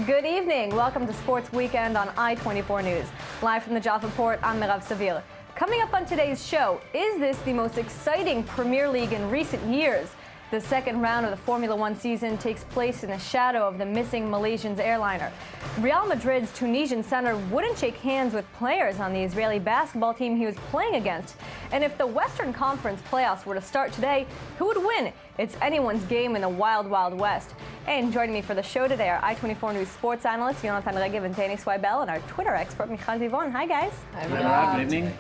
Good evening. Welcome to Sports Weekend on I-24 News. Live from the Jaffa Port, I'm Mirav Seville. Coming up on today's show, is this the most exciting Premier League in recent years? The second round of the Formula One season takes place in the shadow of the missing Malaysian airliner. Real Madrid's Tunisian center wouldn't shake hands with players on the Israeli basketball team he was playing against. And if the Western Conference playoffs were to start today, who would win? It's anyone's game in the wild, wild west. And joining me for the show today are I-24 News sports analyst Jonathan Regev and Tani Swibel and our Twitter expert Michal Vivon. Hi, guys. Hi, good evening.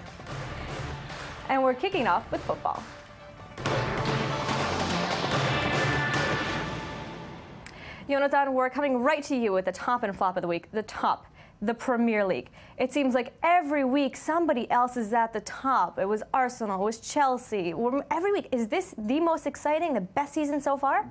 And we're kicking off with football. Jonathan, we're coming right to you with the top and flop of the week. The Premier League. It seems like every week somebody else is at the top. It was Arsenal, it was Chelsea. Every week, is this the most exciting, the best season so far?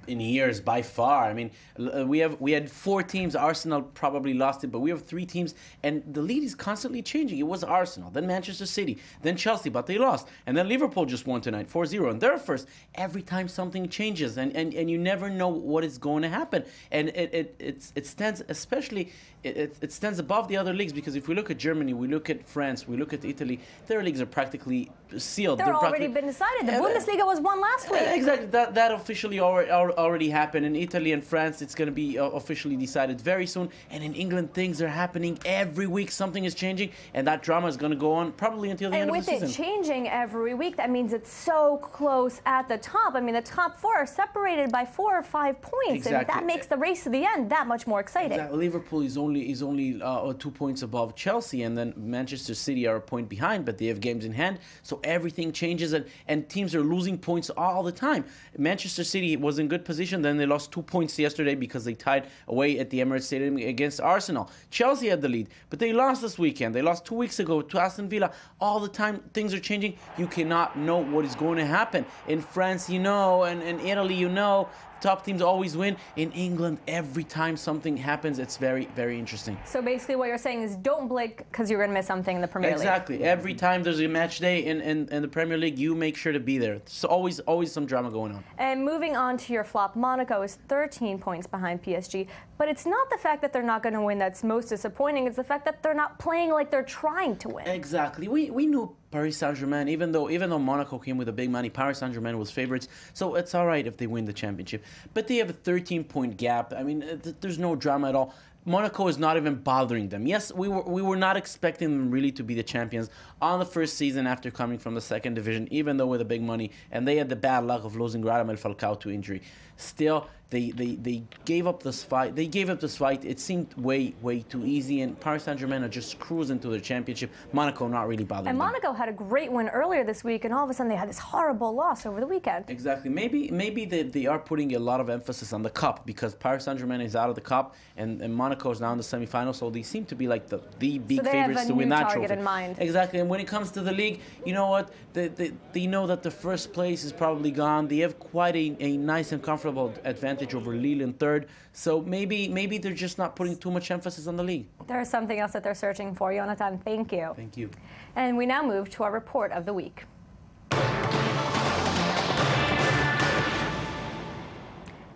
In years, by far. I mean, we had 4 teams. Arsenal probably lost it, but we have 3 teams, and the lead is constantly changing. It was Arsenal, then Manchester City, then Chelsea, but they lost, and then Liverpool just won tonight, 4-0, and they're first. Every time something changes, and you never know what is going to happen, and it stands, especially it stands above the other leagues, because if we look at Germany, we look at France, we look at Italy, their leagues are practically sealed. They're already been decided. The Bundesliga was won last week. Exactly. That officially already happened. In Italy and France, it's going to be officially decided very soon. And in England, things are happening every week. Something is changing, and that drama is going to go on probably until the end of the season. And with it changing every week, that means it's so close at the top. I mean, the top 4 are separated by 4 or 5 points, exactly. And that makes the race to the end that much more exciting. Exactly. Liverpool is only 2 points above Chelsea, and then Manchester City are a point behind, but they have games in hand, so everything changes, and teams are losing points all the time. Manchester City was in good position, then they lost 2 points yesterday because they tied away at the Emirates Stadium against Arsenal. Chelsea had the lead, but they lost this weekend. They lost 2 weeks ago to Aston Villa. All the time things are changing. You cannot know what is going to happen. In France, you know, and in Italy, you know, top teams always win. In England, every time something happens, it's very, very interesting. So basically what you're saying is don't blink because you're going to miss something in the Premier League. Exactly. Every time there's a match day in the Premier League, you make sure to be there. So always some drama going on. And moving on to your flop, Monaco is 13 points behind PSG. But it's not the fact that they're not going to win that's most disappointing. It's the fact that they're not playing like they're trying to win. Exactly. We knew Paris Saint-Germain, even though Monaco came with a big money, Paris Saint-Germain was favorites. So it's all right if they win the championship. But they have a 13-point gap. I mean, there's no drama at all. Monaco is not even bothering them. Yes, we were not expecting them really to be the champions on the first season after coming from the second division, even though with the big money, and they had the bad luck of losing Radamel Falcao to injury. Still, they gave up this fight. It seemed way too easy, and Paris Saint-Germain are just cruising to their championship. Monaco not really bothering them. And Monaco had a great win earlier this week, and all of a sudden they had this horrible loss over the weekend. Exactly. Maybe they are putting a lot of emphasis on the cup, because Paris Saint-Germain is out of the cup, and Monaco is now in the semifinals, so they seem to be like the big favorites to win that trophy. So they have a new target in mind. Exactly. And when it comes to the league, you know what? They know that the first place is probably gone. They have quite a nice and comfortable advantage over Lille in third. So maybe they're just not putting too much emphasis on the league. There's something else that they're searching for. Jonathan, thank you. Thank you. And we now move to our report of the week.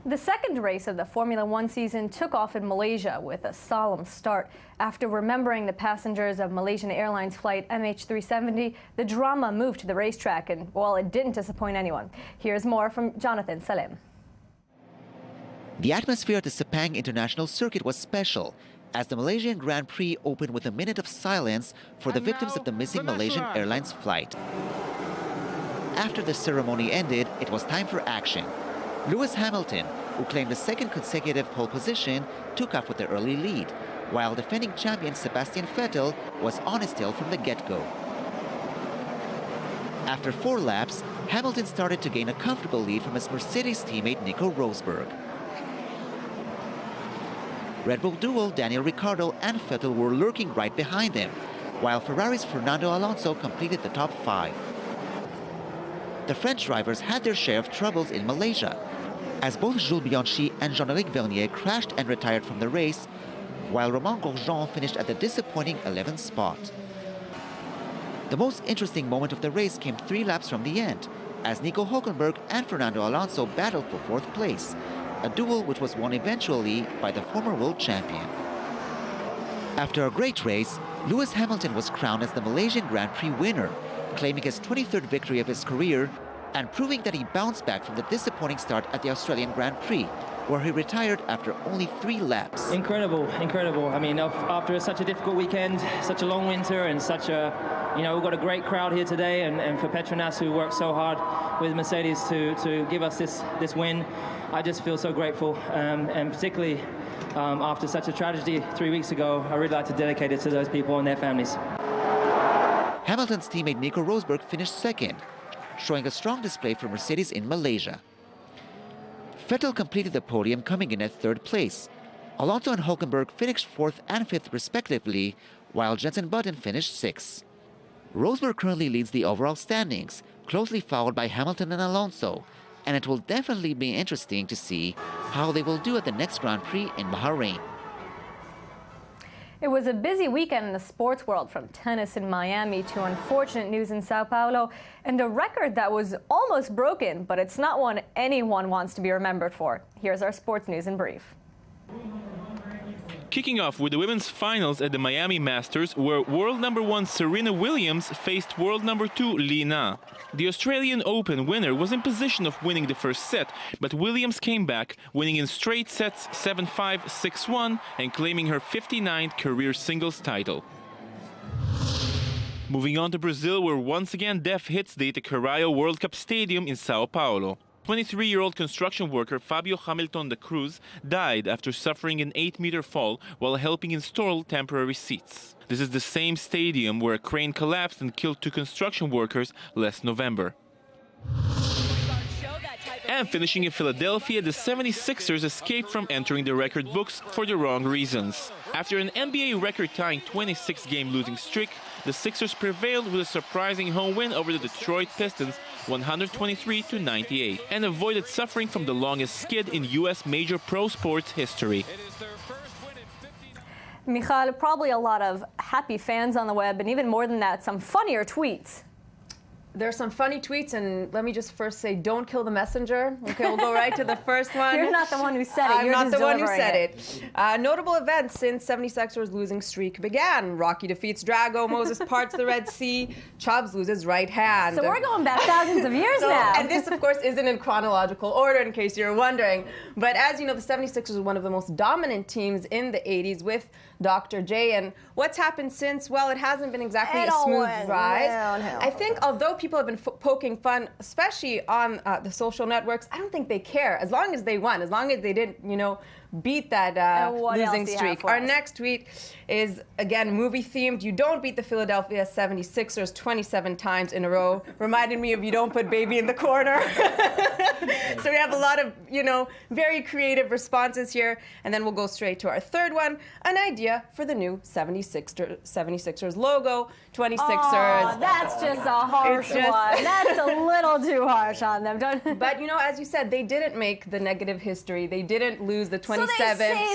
The second race of the Formula One season took off in Malaysia with a solemn start. After remembering the passengers of Malaysian Airlines flight MH370, the drama moved to the racetrack, and, well, it didn't disappoint anyone. Here's more from Jonathan Salim. The atmosphere at the Sepang International Circuit was special, as the Malaysian Grand Prix opened with a minute of silence for the victims of the missing Malaysian Airlines flight. After the ceremony ended, it was time for action. Lewis Hamilton, who claimed a second consecutive pole position, took off with the early lead, while defending champion Sebastian Vettel was on his tail from the get-go. After 4 laps, Hamilton started to gain a comfortable lead from his Mercedes teammate Nico Rosberg. Red Bull duo Daniel Ricciardo and Vettel were lurking right behind him, while Ferrari's Fernando Alonso completed the top 5. The French drivers had their share of troubles in Malaysia, as both Jules Bianchi and Jean-Éric Vergne crashed and retired from the race, while Romain Grosjean finished at the disappointing 11th spot. The most interesting moment of the race came 3 laps from the end, as Nico Hülkenberg and Fernando Alonso battled for 4th place, a duel which was won eventually by the former world champion. After a great race, Lewis Hamilton was crowned as the Malaysian Grand Prix winner, claiming his 23rd victory of his career and proving that he bounced back from the disappointing start at the Australian Grand Prix, where he retired after only 3 laps. Incredible, incredible. I mean, after such a difficult weekend, such a long winter, and such a, we've got a great crowd here today, and for Petronas, who worked so hard with Mercedes to give us this win, I just feel so grateful, and particularly after such a tragedy 3 weeks ago, I really like to dedicate it to those people and their families. Hamilton's teammate Nico Rosberg finished second, showing a strong display for Mercedes in Malaysia. Vettel completed the podium, coming in at 3rd place. Alonso and Hulkenberg finished 4th and 5th respectively, while Jenson Button finished 6th. Rosberg currently leads the overall standings, closely followed by Hamilton and Alonso, and it will definitely be interesting to see how they will do at the next Grand Prix in Bahrain. It was a busy weekend in the sports world, from tennis in Miami to unfortunate news in Sao Paulo, and a record that was almost broken, but it's not one anyone wants to be remembered for. Here's our sports news in brief. Kicking off with the women's finals at the Miami Masters, where world number 1 Serena Williams faced world number 2 Li Na. The Australian Open winner was in position of winning the first set, but Williams came back, winning in straight sets 7-5, 6-1, and claiming her 59th career singles title. Moving on to Brazil, where once again death hits the Itaqueraio World Cup Stadium in Sao Paulo. 23-year-old construction worker Fabio Hamilton da Cruz died after suffering an 8-meter fall while helping install temporary seats. This is the same stadium where a crane collapsed and killed 2 construction workers last November. And finishing in Philadelphia, the 76ers escaped from entering the record books for the wrong reasons. After an NBA record-tying 26-game losing streak, the Sixers prevailed with a surprising home win over the Detroit Pistons, 123-98, and avoided suffering from the longest skid in U.S. major pro sports history. Michal, probably a lot of happy fans on the web, and even more than that, some funnier tweets. There's some funny tweets, and let me just first say, don't kill the messenger. Okay, we'll go right to the first one. You're not the one who said it. I'm not the one who said it. Notable events since 76ers losing streak began. Rocky defeats Drago, Moses parts the Red Sea, Chubbs loses right hand. So we're going back thousands of years now. And this, of course, isn't in chronological order, in case you're wondering. But as you know, the 76ers were one of the most dominant teams in the 80s with Dr. J. And what's happened since? Well, it hasn't been exactly a smooth rise. I think although people have been poking fun, especially on the social networks, I don't think they care. As long as they won, as long as they didn't, beat that losing streak. Our next tweet is, again, movie-themed. You don't beat the Philadelphia 76ers 27 times in a row. Reminded me of You Don't Put Baby in the Corner. So we have a lot of, very creative responses here. And then we'll go straight to our third one, an idea for the new 76ers logo, 26ers. Oh, that's just a harsh one. That's a little too harsh on them. But, as you said, they didn't make the negative history. They didn't lose the 27.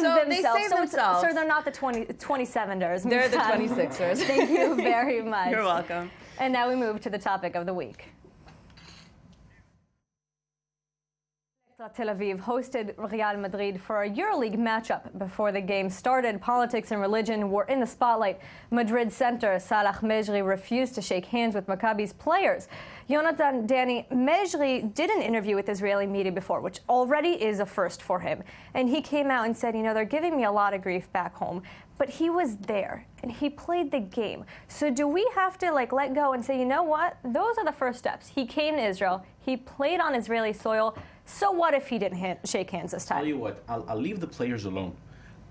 So they saved themselves. So they're not the 27ers. They're the 26ers. Thank you very much. You're welcome. And now we move to the topic of the week. Tel Aviv hosted Real Madrid for a EuroLeague matchup. Before the game started, politics and religion were in the spotlight. Madrid center Salah Mejri refused to shake hands with Maccabi's players. Jonathan Danny Mejri did an interview with Israeli media before, which already is a first for him. And he came out and said, they're giving me a lot of grief back home. But he was there, and he played the game. So do we have to let go and say, you know what? Those are the first steps. He came to Israel. He played on Israeli soil. So what if he didn't shake hands this time? I'll tell you what, I'll leave the players alone.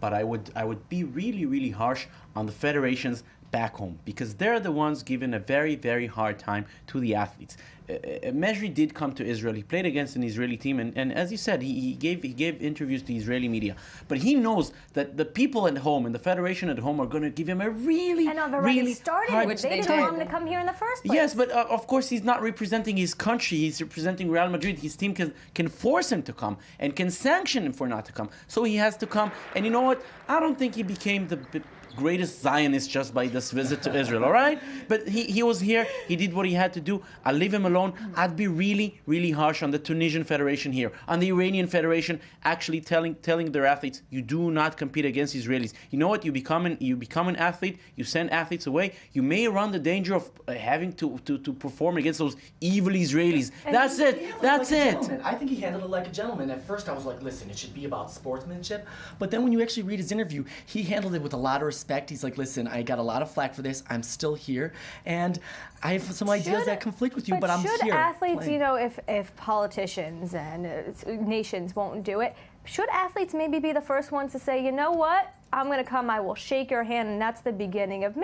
But I would be really, really harsh on the federations back home, because they're the ones giving a very, very hard time to the athletes. Mejri did come to Israel. He played against an Israeli team, and as you said, he gave interviews to Israeli media. But he knows that the people at home and the federation at home are going to give him a really, really hard. Which they didn't want him to come here in the first place. Yes, but of course he's not representing his country. He's representing Real Madrid. His team can force him to come and can sanction him for not to come. So he has to come. And you know what? I don't think he became the greatest Zionist just by this visit to Israel, all right? But he was here. He did what he had to do. I'll leave him alone. I'd be really, really harsh on the Tunisian Federation here, on the Iranian Federation, actually telling their athletes, you do not compete against Israelis. You know what? You become an athlete. You send athletes away. You may run the danger of having to perform against those evil Israelis. That's it. That's it. I think he handled it like a gentleman. At first, I was like, listen, it should be about sportsmanship. But then when you actually read his interview, he handled it with a lot of respect. He's like, listen, I got a lot of flack for this. I'm still here. And I have some ideas that conflict with you, but I'm here. Should athletes, you know, if politicians and nations won't do it, should athletes maybe be the first ones to say, you know what? I'm going to come, I will shake your hand, and that's the beginning of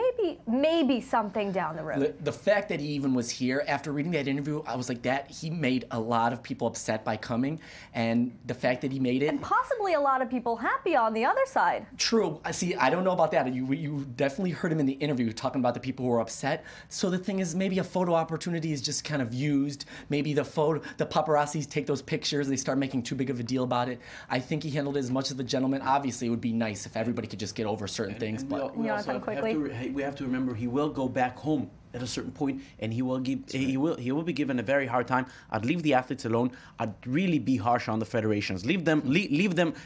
maybe something down the road. The fact that he even was here, after reading that interview, I was like, he made a lot of people upset by coming, and the fact that he made it. And possibly a lot of people happy on the other side. True. I don't know about that. You definitely heard him in the interview talking about the people who were upset. So the thing is, maybe a photo opportunity is just kind of used. Maybe the paparazzis take those pictures, they start making too big of a deal about it. I think he handled it as much as a gentleman. Obviously, it would be nice if everybody could just get over certain things. But we also have to remember he will go back home at a certain point, and he will be given a very hard time. I'd leave the athletes alone. I'd really be harsh on the federations. Leave them.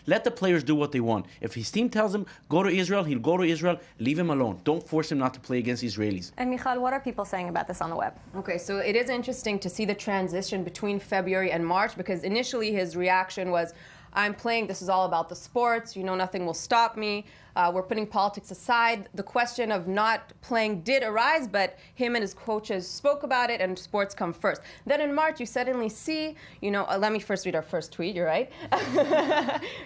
Let the players do what they want. If his team tells him go to Israel, he'll go to Israel. Leave him alone. Don't force him not to play against Israelis. And Michal, what are people saying about this on the web? Okay, so it is interesting to see the transition between February and March, because initially his reaction was, I'm playing, this is all about the sports, you know, nothing will stop me. We're putting politics aside. The question of not playing did arise, but him and his coaches spoke about it, and sports come first. Then in March, you suddenly see, you know, let me first read our first tweet, you're right.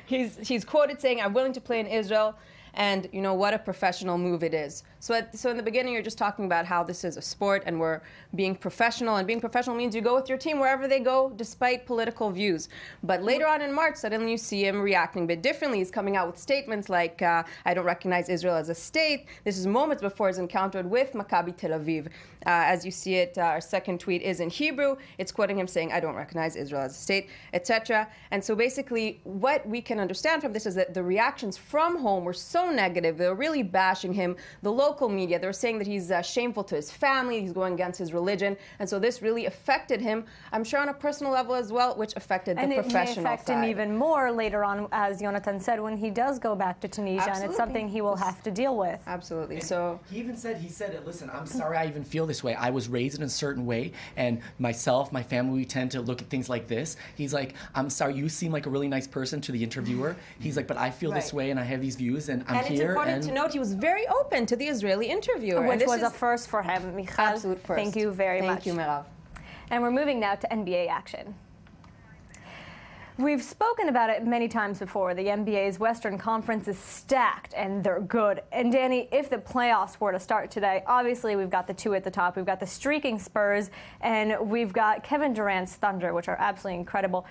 He's quoted saying, I'm willing to play in Israel. And you know what a professional move it is. So in the beginning, you're just talking about how this is a sport and we're being professional. And being professional means you go with your team wherever they go, despite political views. But later on in March, suddenly you see him reacting a bit differently. He's coming out with statements like, I don't recognize Israel as a state. This is moments before his encounter with Maccabi Tel Aviv. As you see it, our second tweet is in Hebrew. It's quoting him saying, I don't recognize Israel as a state, etc. And so basically, what we can understand from this is that the reactions from home were so negative. They were really bashing him. The local media, they were saying that he's shameful to his family, he's going against his religion. And so this really affected him, I'm sure on a personal level as well, which affected the professional side. And it may affect him even more later on, as Jonathan said, when he does go back to Tunisia. Absolutely. And it's something he will have to deal with. Absolutely. So he said, listen, I'm sorry I even feel this way. I was raised in a certain way, and myself, my family, we tend to look at things like this. He's like, I'm sorry, you seem like a really nice person to the interviewer. He's like, but I feel this way and I have these views, and I'm here. It's important to note he was very open to the Israeli interviewer. Which was a first for him, Michal. Absolute first. Thank you very much. Thank you, Merav. And we're moving now to NBA action. We've spoken about it many times before. The NBA's Western Conference is stacked, and they're good. And Danny, if the playoffs were to start today, obviously we've got the two at the top. We've got the streaking Spurs, and we've got Kevin Durant's Thunder, which are absolutely incredible.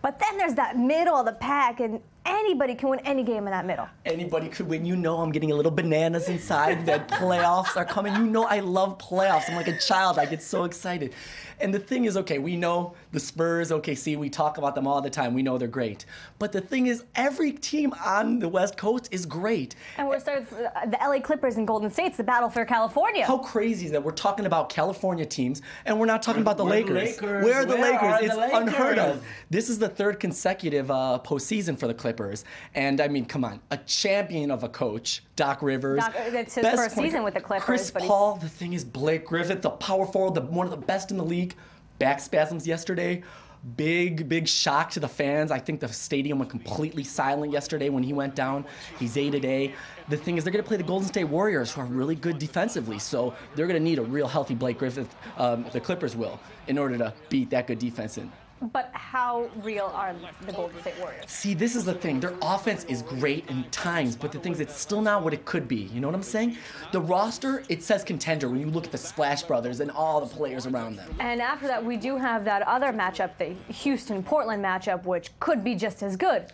But then there's that middle of the pack, and anybody can win any game in that middle. Anybody could win. You know I'm getting a little bananas inside that playoffs are coming. You know I love playoffs. I'm like a child. I get so excited. And the thing is, okay, we know the Spurs, OKC, we talk about them all the time. We know they're great. But the thing is, every team on the West Coast is great. And we're starting the LA Clippers and Golden State's the battle for California. How crazy is that? We're talking about California teams, and we're not talking about the Lakers. Where are the Lakers? It's unheard of. This is the third consecutive postseason for the Clippers. And I mean, come on, a champion of a coach, Doc Rivers. It's his first season with the Clippers. Chris Paul, the thing is, Blake Griffin, the power forward, one of the best in the league. Back spasms yesterday. Big shock to the fans. I think the stadium went completely silent yesterday when he went down. He's day-to-day. The thing is, they're going to play the Golden State Warriors, who are really good defensively. So they're going to need a real healthy Blake Griffin, the Clippers will, in order to beat that good defense in. But how real are the Golden State Warriors? See, this is the thing. Their offense is great in times, but the thing is, it's still not what it could be. You know what I'm saying? The roster, it says contender when you look at the Splash Brothers and all the players around them. And after that, we do have that other matchup, the Houston-Portland matchup, which could be just as good.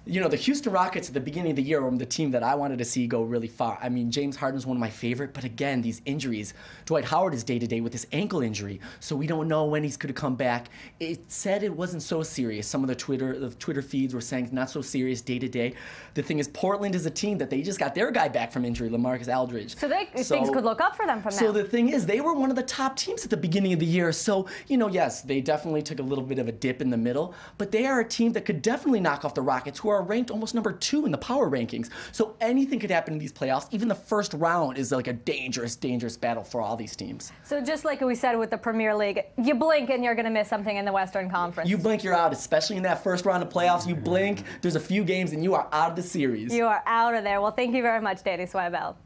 You know, the Houston Rockets at the beginning of the year were the team that I wanted to see go really far. I mean, James Harden's one of my favorite, but again, these injuries. Dwight Howard is day-to-day with this ankle injury, so we don't know when he's going to come back. It said it wasn't so serious. Some of the Twitter feeds were saying it's not so serious day-to-day. The thing is, Portland is a team that they just got their guy back from injury, LaMarcus Aldridge. So things could look up for them from now. So the thing is, they were one of the top teams at the beginning of the year. So, you know, yes, they definitely took a little bit of a dip in the middle, but they are a team that could definitely knock off the Rockets, who are ranked almost number 2 in the power rankings. So anything could happen in these playoffs. Even the first round is like a dangerous, dangerous battle for all these teams. So just like we said with the Premier League, you blink and you're going to miss something in the Western Conference. You blink, you're out, especially in that first round of playoffs. You blink, there's a few games, and you are out of the series. You are out of there. Well, thank you very much, Danny Swibel.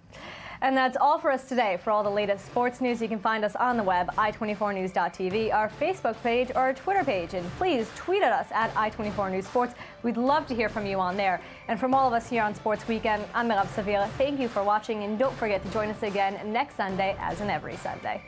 And that's all for us today. For all the latest sports news, you can find us on the web, i24news.tv, our Facebook page, or our Twitter page. And please tweet at us at i24newsports. We'd love to hear from you on there. And from all of us here on Sports Weekend, I'm Merav Savira. Thank you for watching, and don't forget to join us again next Sunday, as in every Sunday.